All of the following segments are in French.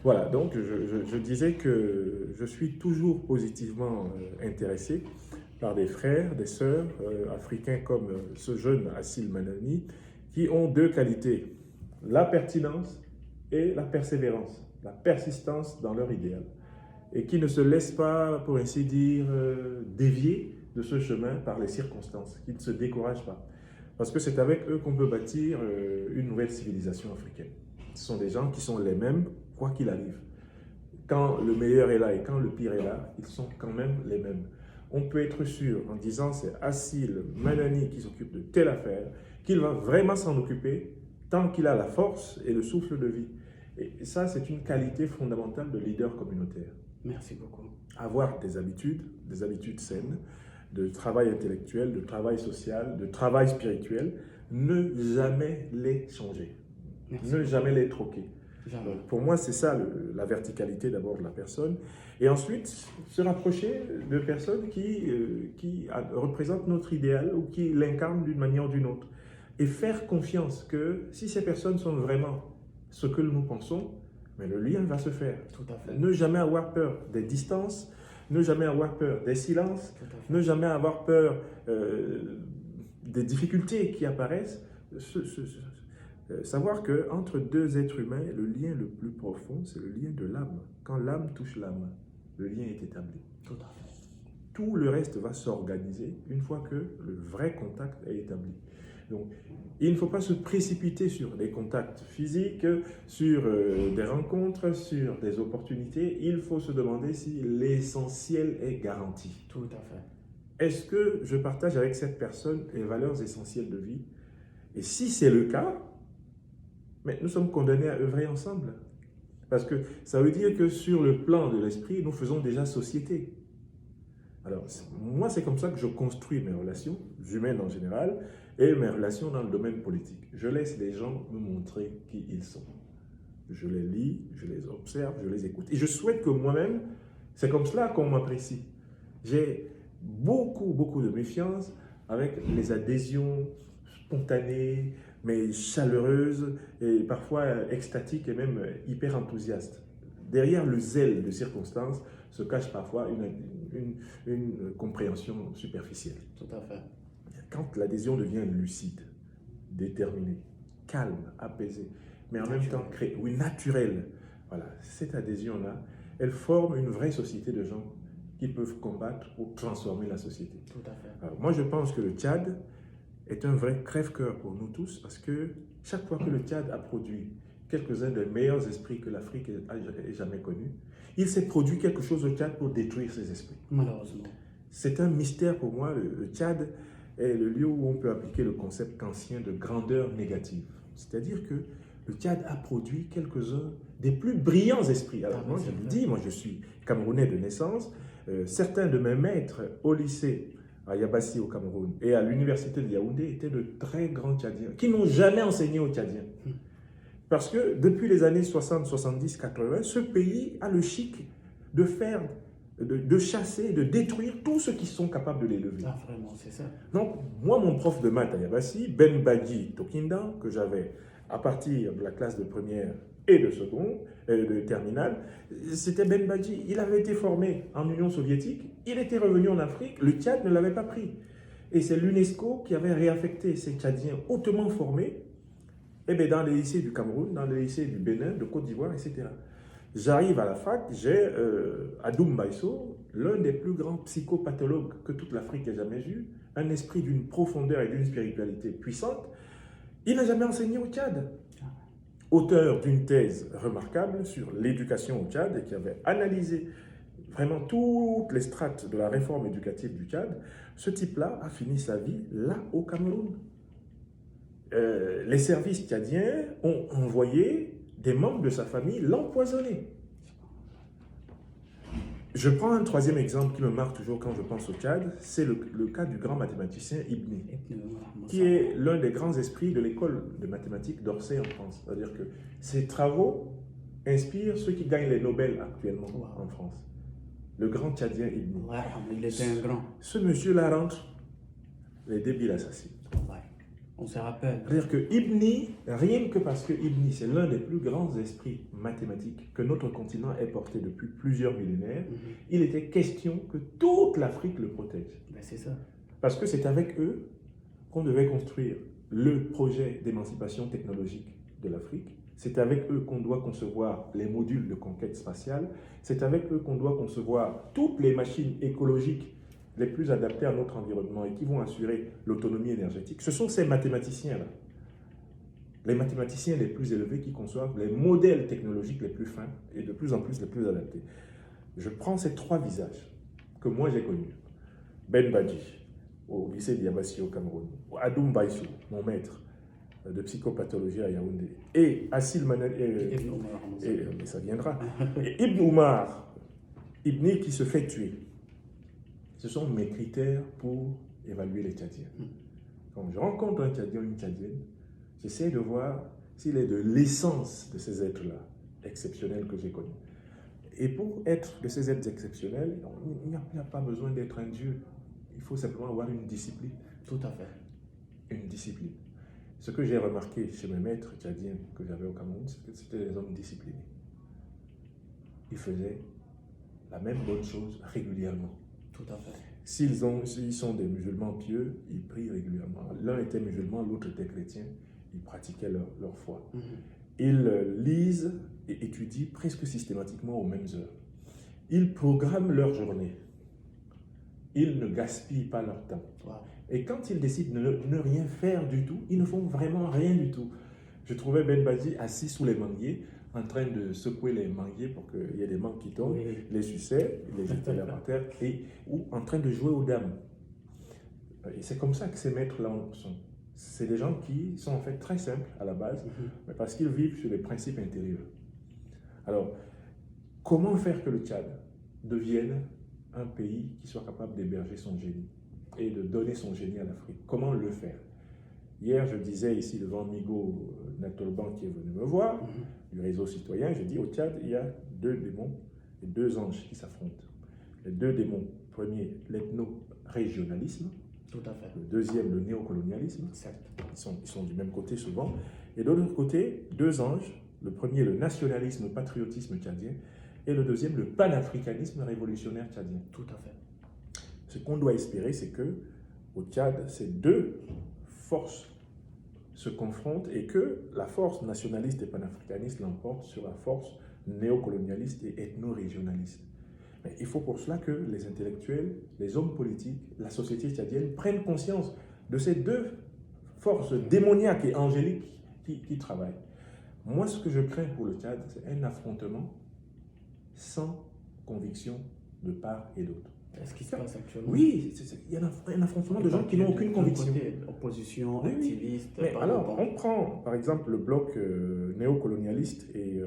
Voilà, donc je disais que je suis toujours positivement intéressé par des frères, des sœurs africains comme ce jeune Assil Manani, qui ont deux qualités, la pertinence et la persévérance, la persistance dans leur idéal, et qui ne se laissent pas, pour ainsi dire, dévier de ce chemin par les circonstances, qui ne se découragent pas. Parce que c'est avec eux qu'on peut bâtir une nouvelle civilisation africaine. Ce sont des gens qui sont les mêmes, quoi qu'il arrive. Quand le meilleur est là et quand le pire est là, ils sont quand même les mêmes. On peut être sûr, en disant c'est Assil Manani qui s'occupe de telle affaire, qu'il va vraiment s'en occuper tant qu'il a la force et le souffle de vie. Et ça, c'est une qualité fondamentale de leader communautaire. Merci beaucoup. Avoir des habitudes saines, de travail intellectuel, de travail social, de travail spirituel, ne jamais les changer, Merci ne beaucoup. jamais les troquer. Jamais. Donc, pour moi, c'est ça la verticalité d'abord de la personne. Et ensuite, se rapprocher de personnes qui représentent notre idéal ou qui l'incarnent d'une manière ou d'une autre. Et faire confiance que si ces personnes sont vraiment ce que nous pensons, mais le lien va se faire. Tout à fait. Ne jamais avoir peur des distances, ne jamais avoir peur des silences, Tout à fait. ne jamais avoir peur des difficultés qui apparaissent. Savoir qu'entre deux êtres humains, le lien le plus profond, c'est le lien de l'âme. Quand l'âme touche l'âme, le lien est établi. Tout à fait. Tout le reste va s'organiser une fois que le vrai contact est établi. Donc, il ne faut pas se précipiter sur des contacts physiques, sur des rencontres, sur des opportunités. Il faut se demander si l'essentiel est garanti. Tout à fait. Est-ce que je partage avec cette personne les valeurs essentielles de vie? Et si c'est le cas, mais nous sommes condamnés à œuvrer ensemble. Parce que ça veut dire que sur le plan de l'esprit, nous faisons déjà société. Alors, moi, c'est comme ça que je construis mes relations humaines en général et mes relations dans le domaine politique. Je laisse les gens me montrer qui ils sont. Je les lis, je les observe, je les écoute. Et je souhaite que moi-même, c'est comme cela qu'on m'apprécie. J'ai beaucoup de méfiance avec les adhésions spontanées, mais chaleureuses et parfois extatiques et même hyper enthousiastes. Derrière le zèle de circonstances se cache parfois une compréhension superficielle. Tout à fait. Quand l'adhésion devient lucide, déterminée, calme, apaisée, mais en même temps naturelle, voilà, cette adhésion-là, elle forme une vraie société de gens qui peuvent combattre ou transformer la société. Tout à fait. Alors, moi, je pense que le Tchad est un vrai crève-cœur pour nous tous parce que chaque fois que le Tchad a produit quelques-uns des meilleurs esprits que l'Afrique ait jamais connus, il s'est produit quelque chose au Tchad pour détruire ces esprits. Malheureusement. C'est un mystère pour moi. Le Tchad est le lieu où on peut appliquer le concept kantien de grandeur négative. C'est-à-dire que le Tchad a produit quelques-uns des plus brillants esprits. Alors moi, je vous dis, moi je suis Camerounais de naissance. Certains de mes maîtres au lycée à Yabassi au Cameroun et à l'université de Yaoundé étaient de très grands Tchadiens qui n'ont jamais enseigné aux Tchadiens. Parce que depuis les années 60, 70, 80, ce pays a le chic de faire, de chasser, de détruire tous ceux qui sont capables de l'élever. Ah, vraiment, c'est ça. Donc, moi, mon prof de maths à Yabassi, Ben Badji Tokinda, que j'avais à partir de la classe de première et de seconde, de terminale, c'était Ben Badji. Il avait été formé en Union soviétique, il était revenu en Afrique, le Tchad ne l'avait pas pris. Et c'est l'UNESCO qui avait réaffecté ces Tchadiens hautement formés dans les lycées du Cameroun, dans les lycées du Bénin, de Côte d'Ivoire, etc. J'arrive à la fac, j'ai Adoum Baïsso, l'un des plus grands psychopathologues que toute l'Afrique ait jamais vu, un esprit d'une profondeur et d'une spiritualité puissante. Il n'a jamais enseigné au Tchad. Auteur d'une thèse remarquable sur l'éducation au Tchad et qui avait analysé vraiment toutes les strates de la réforme éducative du Tchad, ce type-là a fini sa vie là au Cameroun. Les services tchadiens ont envoyé des membres de sa famille l'empoisonner. Je prends un troisième exemple qui me marque toujours quand je pense au Tchad, c'est le cas du grand mathématicien Ibni, qui est l'un des grands esprits de l'école de mathématiques d'Orsay en France. C'est-à-dire que ses travaux inspirent ceux qui gagnent les Nobel actuellement en France. Le grand Tchadien Ibni. Il était un grand. Ce monsieur-là rentre les débiles assassins. On se rappelle. C'est-à-dire que Ibni, rien que parce que Ibni, c'est l'un des plus grands esprits mathématiques que notre continent ait porté depuis plusieurs millénaires, il était question que toute l'Afrique le protège. Ben, c'est ça. Parce que c'est avec eux qu'on devait construire le projet d'émancipation technologique de l'Afrique. C'est avec eux qu'on doit concevoir les modules de conquête spatiale. C'est avec eux qu'on doit concevoir toutes les machines écologiques les plus adaptés à notre environnement et qui vont assurer l'autonomie énergétique. Ce sont ces mathématiciens-là, les mathématiciens les plus élevés qui conçoivent les modèles technologiques les plus fins et de plus en plus les plus adaptés. Je prends ces trois visages que moi j'ai connus. Ben Badji, au lycée d'Yabassi au Cameroun, Adoum Baïsou, mon maître de psychopathologie à Yaoundé, et Assil Manel, mais ça viendra, et Ibn Oumar, Ibni qui se fait tuer. Ce sont mes critères pour évaluer les Tchadiens. Quand je rencontre un Tchadien ou une Tchadienne, j'essaie de voir s'il est de l'essence de ces êtres-là, exceptionnels que j'ai connus. Et pour être de ces êtres exceptionnels, il n'y a pas besoin d'être un dieu. Il faut simplement avoir une discipline. Tout à fait. Une discipline. Ce que j'ai remarqué chez mes maîtres tchadiens que j'avais au Cameroun, c'est que c'était des hommes disciplinés. Ils faisaient la même bonne chose régulièrement. Tout à fait. S'ils sont des musulmans pieux, ils prient régulièrement. L'un était musulman, l'autre était chrétien. Ils pratiquaient leur foi. Ils lisent et étudient presque systématiquement aux mêmes heures. Ils programment leur journée. Ils ne gaspillent pas leur temps. Wow. Et quand ils décident de ne rien faire du tout, ils ne font vraiment rien du tout. Je trouvais Ben Badji assis sous les manguiers, en train de secouer les manguiers pour qu'il y ait des mangues qui tombent, les suçait, les jetait là par terre, ou en train de jouer aux dames. Et c'est comme ça que ces maîtres-là sont. C'est des gens qui sont en fait très simples à la base, mais parce qu'ils vivent sur les principes intérieurs. Alors, comment faire que le Tchad devienne un pays qui soit capable d'héberger son génie et de donner son génie à l'Afrique? Comment le faire? Hier, je disais ici devant Migo Natolban qui est venu me voir, du réseau citoyen, je dis au Tchad, il y a deux démons et deux anges qui s'affrontent. Les deux démons, premier, l'ethno-régionalisme, tout à fait. Le deuxième, le néocolonialisme. Certes. Ils sont du même côté souvent. Et de l'autre côté, deux anges. Le premier, le nationalisme, le patriotisme tchadien. Et le deuxième, le panafricanisme révolutionnaire tchadien. Tout à fait. Ce qu'on doit espérer, c'est que au Tchad, ces deux forces se confrontent et que la force nationaliste et panafricaniste l'emporte sur la force néocolonialiste et ethno-régionaliste. Mais il faut pour cela que les intellectuels, les hommes politiques, la société tchadienne prennent conscience de ces deux forces démoniaques et angéliques qui travaillent. Moi, ce que je crains pour le Tchad, c'est un affrontement sans conviction de part et d'autre. Est-ce qu'il se passe actuellement? Oui, il y a un affrontement de gens qui n'ont aucune conviction. Opposition, oui, activiste. Mais alors, on prend par exemple le bloc néocolonialiste et,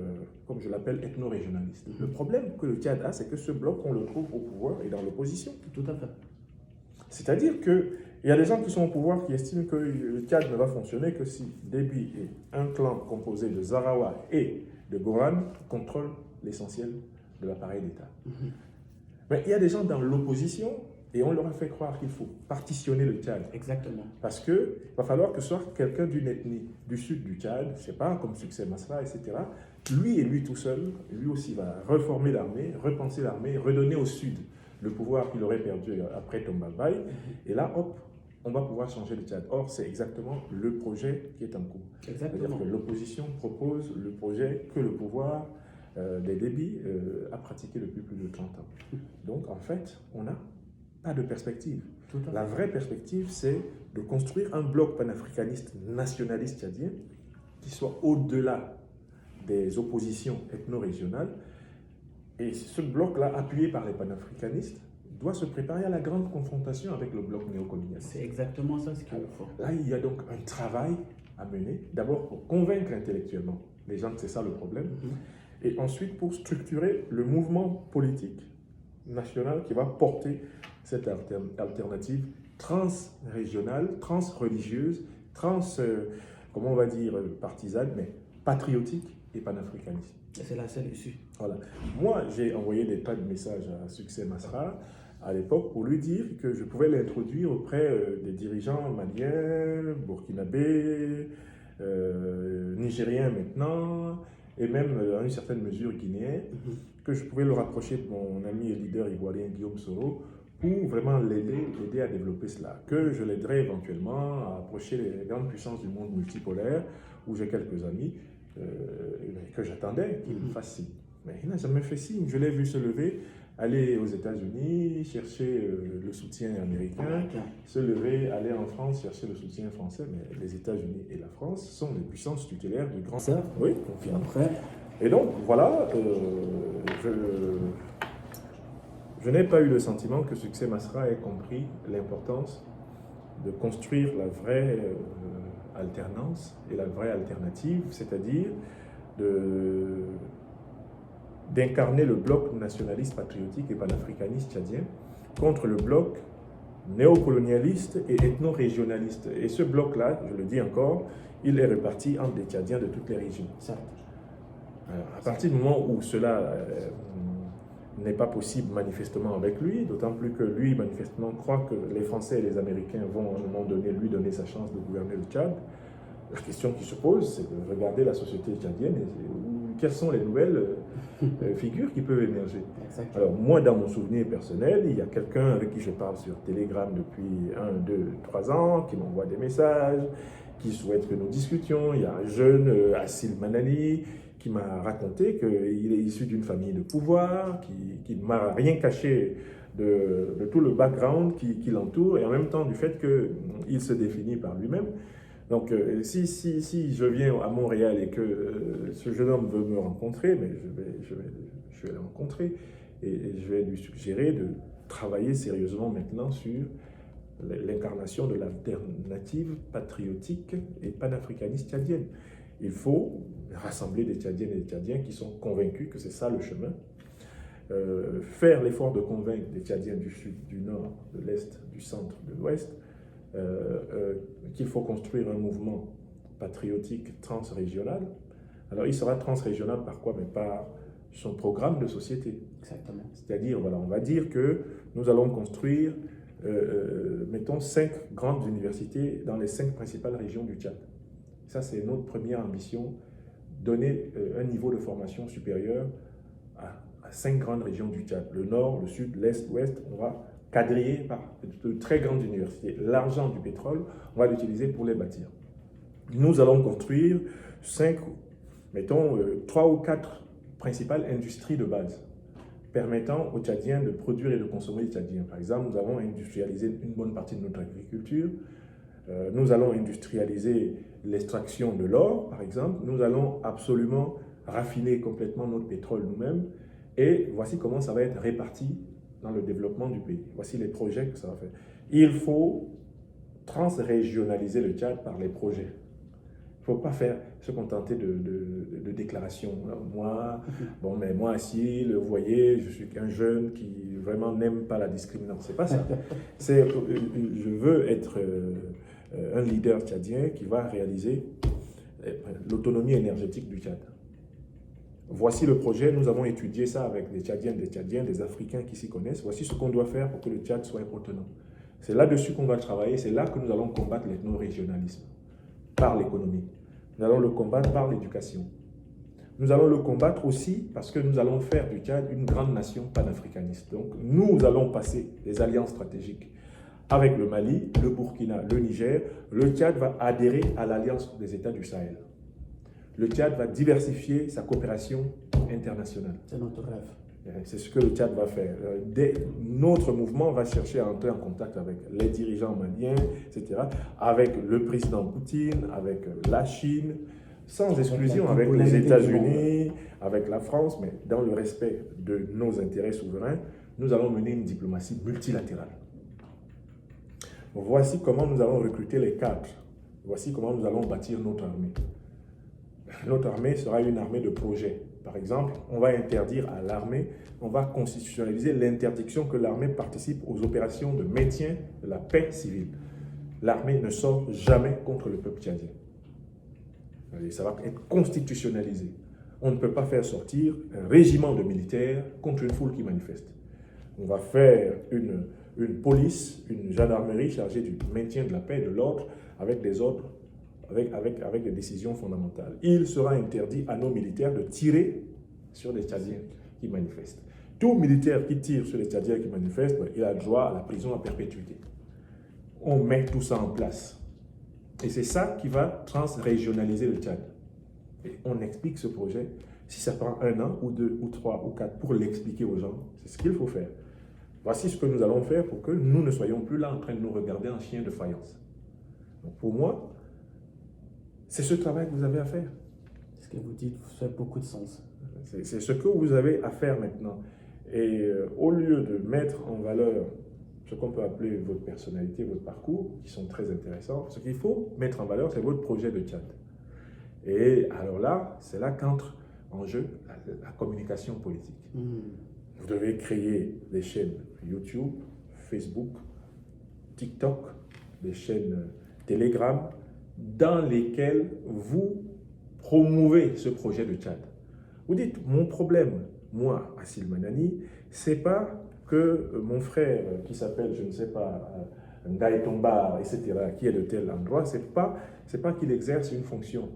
comme je l'appelle, ethno-régionaliste. Le problème que le Tchad a, c'est que ce bloc, on le trouve au pouvoir et dans l'opposition. Tout à fait. C'est-à-dire qu'il y a des gens qui sont au pouvoir qui estiment que le Tchad ne va fonctionner que si Déby et un clan composé de Zarawa et de Goran contrôlent l'essentiel de l'appareil d'État. Mais il y a des gens dans l'opposition et on leur a fait croire qu'il faut partitionner le Tchad. Exactement. Parce qu'il va falloir que ce soit quelqu'un d'une ethnie du sud du Tchad, je ne sais pas, comme Succès Masra, etc. Lui et lui tout seul, lui aussi va reformer l'armée, repenser l'armée, redonner au sud le pouvoir qu'il aurait perdu après Tombabay. Et là, hop, on va pouvoir changer le Tchad. Or, c'est exactement le projet qui est en cours. Exactement. C'est-à-dire que l'opposition propose le projet que le pouvoir des Déby a pratiqué depuis plus de 30 ans. Donc, en fait, on n'a pas de perspective. La vraie perspective, c'est de construire un bloc panafricaniste nationaliste tchadien qui soit au-delà des oppositions ethno-régionales. Et ce bloc-là, appuyé par les panafricanistes, doit se préparer à la grande confrontation avec le bloc néocolonialiste. C'est exactement ça ce qu'il faut. Là, il y a donc un travail à mener, d'abord pour convaincre intellectuellement les gens que c'est ça le problème, et ensuite pour structurer le mouvement politique national qui va porter cette alternative transrégionale, transreligieuse, comment on va dire, partisane, mais patriotique et panafricaniste. C'est la seule issue. Voilà. Moi, j'ai envoyé des tas de messages à Succès Masra, à l'époque pour lui dire que je pouvais l'introduire auprès des dirigeants maliens, burkinabés, nigériens maintenant, et même à une certaine mesure guinéens, que je pouvais le rapprocher de mon ami et leader ivoirien Guillaume Soro pour vraiment l'aider à développer cela. Que je l'aiderais éventuellement à approcher les grandes puissances du monde multipolaire, où j'ai quelques amis, que j'attendais qu'il fasse signe. Mais il n'a jamais fait signe. Je l'ai vu se lever, aller aux États-Unis, chercher le soutien américain, se lever, aller en France, chercher le soutien français. Mais les États-Unis et la France sont les puissances tutélaires du grand cercle. Oui, confirme. Après, et donc, voilà, je n'ai pas eu le sentiment que Succès Masra ait compris l'importance de construire la vraie alternance et la vraie alternative, c'est-à-dire d'incarner le bloc nationaliste, patriotique et panafricaniste tchadien contre le bloc néocolonialiste et ethno-régionaliste. Et ce bloc-là, je le dis encore, il est réparti entre des Tchadiens de toutes les régions. Alors, à partir du moment où cela n'est pas possible manifestement avec lui, d'autant plus que lui, manifestement, croit que les Français et les Américains vont à un moment donné lui donner sa chance de gouverner le Tchad, la question qui se pose, c'est de regarder la société tchadienne et quelles sont les nouvelles figures qui peuvent émerger. Exactement. Alors moi, dans mon souvenir personnel, il y a quelqu'un avec qui je parle sur Telegram depuis 1, 2, 3 ans, qui m'envoie des messages, qui souhaite que nous discutions. Il y a un jeune, Assil Manani, qui m'a raconté qu'il est issu d'une famille de pouvoir, qui ne m'a rien caché de tout le background qui l'entoure, et en même temps du fait qu'il se définit par lui-même. Donc, si je viens à Montréal et que ce jeune homme veut me rencontrer, mais je vais le rencontrer et je vais lui suggérer de travailler sérieusement maintenant sur l'incarnation de l'alternative patriotique et panafricaniste tchadienne. Il faut rassembler des Tchadiennes et des Tchadiens qui sont convaincus que c'est ça le chemin. Faire l'effort de convaincre des Tchadiens du sud, du nord, de l'est, du centre, de l'ouest, qu'il faut construire un mouvement patriotique transrégional. Alors il sera transrégional par quoi? Mais par son programme de société. Exactement. C'est-à-dire, voilà, on va dire que nous allons construire, mettons, 5 grandes universités dans les 5 principales régions du Tchad. Ça, c'est notre première ambition, donner un niveau de formation supérieur à 5 grandes régions du Tchad. Le nord, le sud, l'est, l'ouest, on va quadrillé par de très grandes universités. L'argent du pétrole, on va l'utiliser pour les bâtir. Nous allons construire 3 ou 4 principales industries de base, permettant aux Tchadiens de produire et de consommer les Tchadiens. Par exemple, nous allons industrialiser une bonne partie de notre agriculture. Nous allons industrialiser l'extraction de l'or, par exemple. Nous allons absolument raffiner complètement notre pétrole nous-mêmes. Et voici comment ça va être réparti dans le développement du pays. Voici les projets que ça va faire. Il faut transrégionaliser le Tchad par les projets. Il ne faut pas se contenter de déclarations. Moi, Assil, vous voyez, je suis qu'un jeune qui vraiment n'aime pas la discrimination. C'est pas ça. Je veux être un leader tchadien qui va réaliser l'autonomie énergétique du Tchad. Voici le projet, nous avons étudié ça avec des Tchadiennes, des Tchadiens, des Africains qui s'y connaissent. Voici ce qu'on doit faire pour que le Tchad soit autonome. C'est là-dessus qu'on va travailler, c'est là que nous allons combattre l'ethno-régionalisme, par l'économie. Nous allons le combattre par l'éducation. Nous allons le combattre aussi parce que nous allons faire du Tchad une grande nation panafricaniste. Donc nous allons passer des alliances stratégiques avec le Mali, le Burkina, le Niger. Le Tchad va adhérer à l'Alliance des États du Sahel. Le Tchad va diversifier sa coopération internationale. C'est notre rêve. C'est ce que le Tchad va faire. Notre mouvement va chercher à entrer en contact avec les dirigeants maliens, etc., avec le président Poutine, avec la Chine, sans exclusion, avec les États-Unis, avec la France, mais dans le respect de nos intérêts souverains, nous allons mener une diplomatie multilatérale. Voici comment nous allons recruter les cadres. Voici comment nous allons bâtir notre armée. Notre armée sera une armée de projet. Par exemple, on va interdire à l'armée, on va constitutionnaliser l'interdiction que l'armée participe aux opérations de maintien de la paix civile. L'armée ne sort jamais contre le peuple tchadien. Ça va être constitutionnalisé. On ne peut pas faire sortir un régiment de militaires contre une foule qui manifeste. On va faire une police, une gendarmerie chargée du maintien de la paix et de l'ordre avec des ordres, avec des décisions fondamentales. Il sera interdit à nos militaires de tirer sur les Tchadiens qui manifestent. Tout militaire qui tire sur les Tchadiens qui manifestent, il a droit à la prison à perpétuité. On met tout ça en place. Et c'est ça qui va transrégionaliser le Tchad. Et on explique ce projet. Si ça prend 1 an, ou 2, ou 3, ou 4 pour l'expliquer aux gens, c'est ce qu'il faut faire. Voici ce que nous allons faire pour que nous ne soyons plus là en train de nous regarder en chien de faïence. Donc pour moi, c'est ce travail que vous avez à faire. Ce que vous dites fait beaucoup de sens. C'est ce que vous avez à faire maintenant. Et au lieu de mettre en valeur ce qu'on peut appeler votre personnalité, votre parcours, qui sont très intéressants, ce qu'il faut mettre en valeur, c'est votre projet de Tchad. Et alors là, c'est là qu'entre en jeu la communication politique. Vous devez créer des chaînes YouTube, Facebook, TikTok, des chaînes Telegram, dans lesquelles vous promouvez ce projet de Tchad. Vous dites, mon problème, moi, Assil Manani, c'est pas que mon frère qui s'appelle, je ne sais pas, Ngaï Tombar, etc., qui est de tel endroit, c'est pas qu'il exerce une fonction.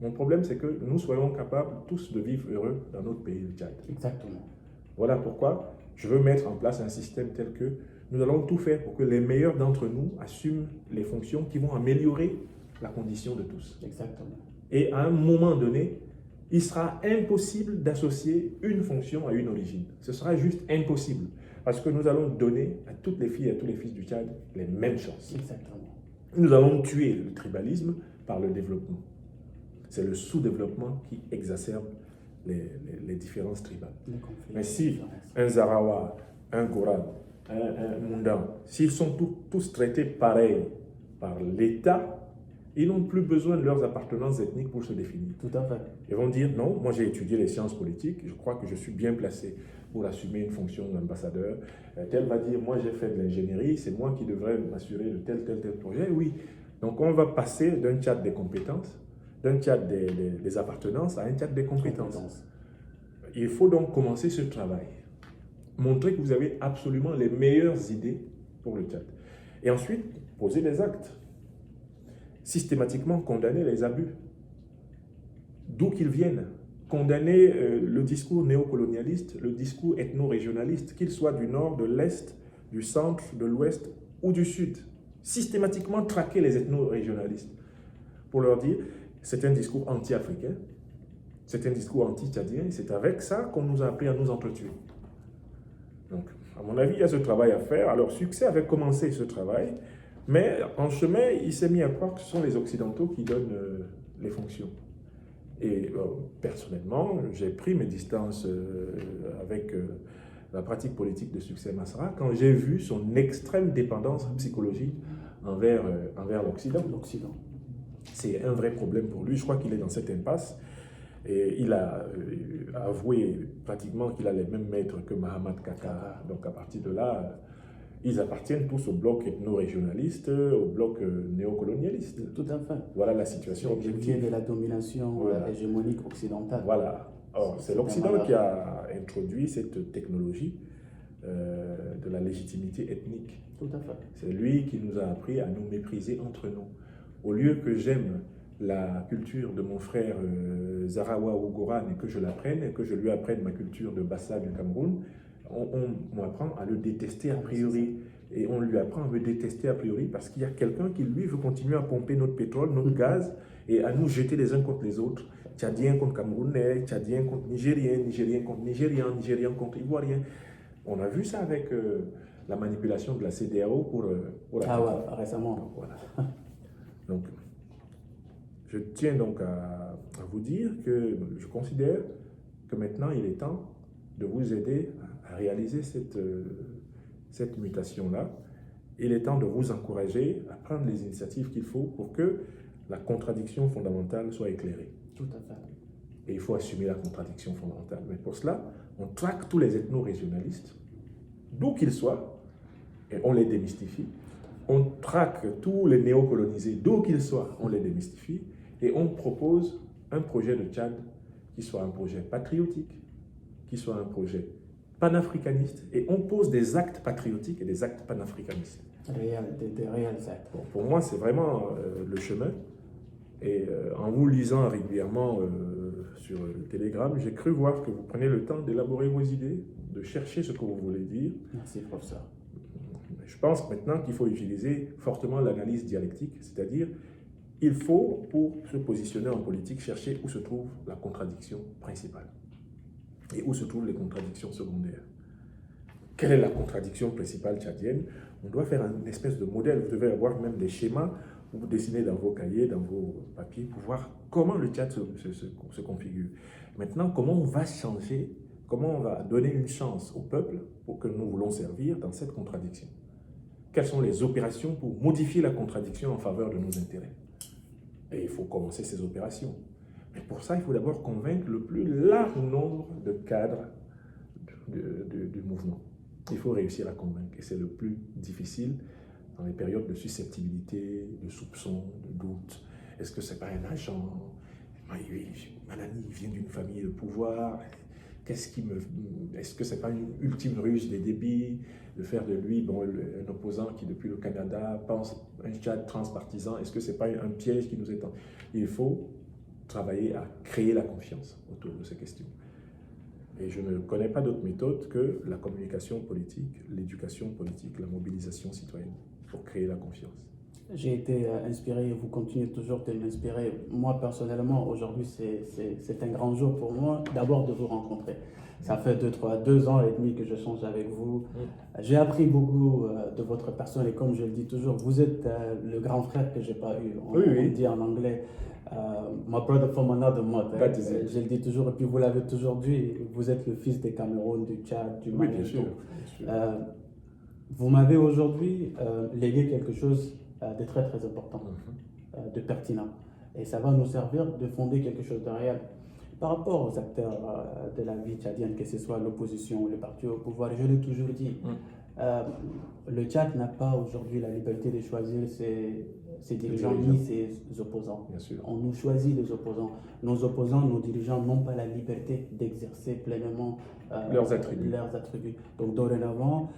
Mon problème, c'est que nous soyons capables tous de vivre heureux dans notre pays, le Tchad. Exactement. Voilà pourquoi je veux mettre en place un système tel que nous allons tout faire pour que les meilleurs d'entre nous assument les fonctions qui vont améliorer la condition de tous. Exactement. Et à un moment donné, il sera impossible d'associer une fonction à une origine. Ce sera juste impossible. Parce que nous allons donner à toutes les filles et à tous les fils du Tchad les mêmes chances. Exactement. Nous allons tuer le tribalisme par le développement. C'est le sous-développement qui exacerbe les différences tribales. Mais si un Zarawa, un Goran, un Mundan, s'ils sont tous traités pareil par l'État, ils n'ont plus besoin de leurs appartenances ethniques pour se définir. Tout à fait. Ils vont dire, non, moi j'ai étudié les sciences politiques, je crois que je suis bien placé pour assumer une fonction d'ambassadeur. Tel va dire, moi j'ai fait de l'ingénierie, c'est moi qui devrais m'assurer de tel projet. Oui, donc on va passer d'un Tchad des compétences, d'un Tchad des appartenances à un Tchad des compétences. Il faut donc commencer ce travail. Montrer que vous avez absolument les meilleures idées pour le Tchad. Et ensuite, poser des actes. Systématiquement condamner les abus, d'où qu'ils viennent. Condamner le discours néocolonialiste, le discours ethno-régionaliste, qu'il soit du nord, de l'est, du centre, de l'ouest ou du sud. Systématiquement traquer les ethno-régionalistes pour leur dire c'est un discours anti-africain, c'est un discours anti-tchadien, et c'est avec ça qu'on nous a appris à nous entretuer. Donc, à mon avis, il y a ce travail à faire. Alors, Succès avait commencé ce travail, mais en chemin, il s'est mis à croire que ce sont les Occidentaux qui donnent les fonctions. Et personnellement, j'ai pris mes distances avec la pratique politique de Succès Masra quand j'ai vu son extrême dépendance psychologique envers l'Occident. C'est un vrai problème pour lui. Je crois qu'il est dans cette impasse. Et il a avoué pratiquement qu'il a les mêmes maîtres que Mahamat Kaka. Donc à partir de là, ils appartiennent tous au bloc ethno-régionaliste, au bloc néocolonialiste. Tout à fait. Voilà la situation objective. De la domination hégémonique occidentale. Voilà. Or, c'est l'Occident qui a introduit cette technologie de la légitimité ethnique. Tout à fait. C'est lui qui nous a appris à nous mépriser entre nous. Au lieu que j'aime la culture de mon frère Zarawa ou Goran et que je l'apprenne, et que je lui apprenne ma culture de Bassa du Cameroun, on m'apprend à le détester a priori. Et on lui apprend à me détester a priori parce qu'il y a quelqu'un qui, lui, veut continuer à pomper notre pétrole, notre gaz, et à nous jeter les uns contre les autres. Tchadien contre Camerounais, Tchadien contre Nigérien, Nigérien contre Nigérian, Nigérien contre Ivoirien. On a vu ça avec la manipulation de la CEDEAO pour la récemment. Donc, voilà. Donc, je tiens donc à vous dire que je considère que maintenant, il est temps de vous aider à réaliser cette mutation-là. Il est temps de vous encourager à prendre les initiatives qu'il faut pour que la contradiction fondamentale soit éclairée. Tout à fait. Et il faut assumer la contradiction fondamentale. Mais pour cela, on traque tous les ethno-régionalistes, d'où qu'ils soient, et on les démystifie. On traque tous les néocolonisés, d'où qu'ils soient, on les démystifie. Et on propose un projet de Tchad qui soit un projet patriotique, qui soit un projet panafricanistes et on pose des actes patriotiques et des actes panafricanistes. Des réels actes. Bon, pour moi, c'est vraiment le chemin. Et en vous lisant régulièrement sur le Telegram, j'ai cru voir que vous prenez le temps d'élaborer vos idées, de chercher ce que vous voulez dire. Merci, professeur. Je pense maintenant qu'il faut utiliser fortement l'analyse dialectique, c'est-à-dire il faut, pour se positionner en politique, chercher où se trouve la contradiction principale et où se trouvent les contradictions secondaires. Quelle est la contradiction principale tchadienne? On doit faire une espèce de modèle. Vous devez avoir même des schémas où vous dessinez dans vos cahiers, dans vos papiers, pour voir comment le Tchad se configure. Maintenant, comment on va changer, comment on va donner une chance au peuple pour que nous voulons servir dans cette contradiction? Quelles sont les opérations pour modifier la contradiction en faveur de nos intérêts? Et il faut commencer ces opérations. Mais pour ça, il faut d'abord convaincre le plus large nombre de cadres du mouvement. Il faut réussir à convaincre. Et c'est le plus difficile dans les périodes de susceptibilité, de soupçon, de doute. Est-ce que ce n'est pas un agent? Manani vient d'une famille de pouvoir. Est-ce que ce n'est pas une ultime ruse des débits de faire de lui un opposant qui, depuis le Canada, pense un Tchad transpartisan? Est-ce que ce n'est pas un piège qui nous étend? Il faut travailler à créer la confiance autour de ces questions. Et je ne connais pas d'autre méthode que la communication politique, l'éducation politique, la mobilisation citoyenne pour créer la confiance. J'ai été inspiré et vous continuez toujours de m'inspirer. Moi, personnellement, aujourd'hui, c'est un grand jour pour moi, d'abord de vous rencontrer. Ça fait 2 ans et demi que je change avec vous. J'ai appris beaucoup de votre personne et comme je le dis toujours, vous êtes le grand frère que je n'ai pas eu. On dit en anglais, my brother from another mother. Je le dis toujours et puis vous l'avez toujours dit, vous êtes le fils des Cameroun, du Tchad, du Mali. Oui, bien sûr. Vous m'avez aujourd'hui légué quelque chose de très très important, de pertinent. Et ça va nous servir de fonder quelque chose de réel. Par rapport aux acteurs de la vie tchadienne, que ce soit l'opposition ou le parti au pouvoir, je l'ai toujours dit, le Tchad n'a pas aujourd'hui la liberté de choisir ses dirigeants ni ses opposants. Bien sûr. On nous choisit les opposants. Nos opposants, nos dirigeants n'ont pas la liberté d'exercer pleinement leurs attributs. Donc dorénavant,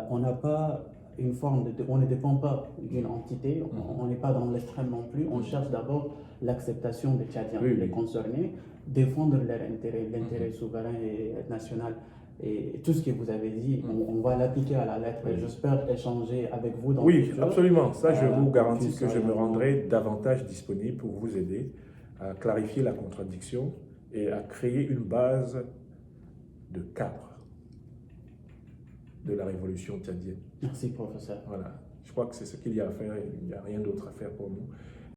on n'a pas une forme on ne dépend pas d'une entité, on n'est pas dans l'extrême non plus, on cherche d'abord l'acceptation des Tchadiens, les concernés, défendre leur intérêt, l'intérêt souverain et national. Et tout ce que vous avez dit, on va l'appliquer à la lettre et j'espère échanger avec vous dans le futur. Oui, absolument. Ça, je vous garantis que je me rendrai davantage disponible pour vous aider à clarifier la contradiction et à créer une base de cadre de la révolution tchadienne. Merci, professeur. Voilà. Je crois que c'est ce qu'il y a à faire. Il n'y a rien d'autre à faire pour nous.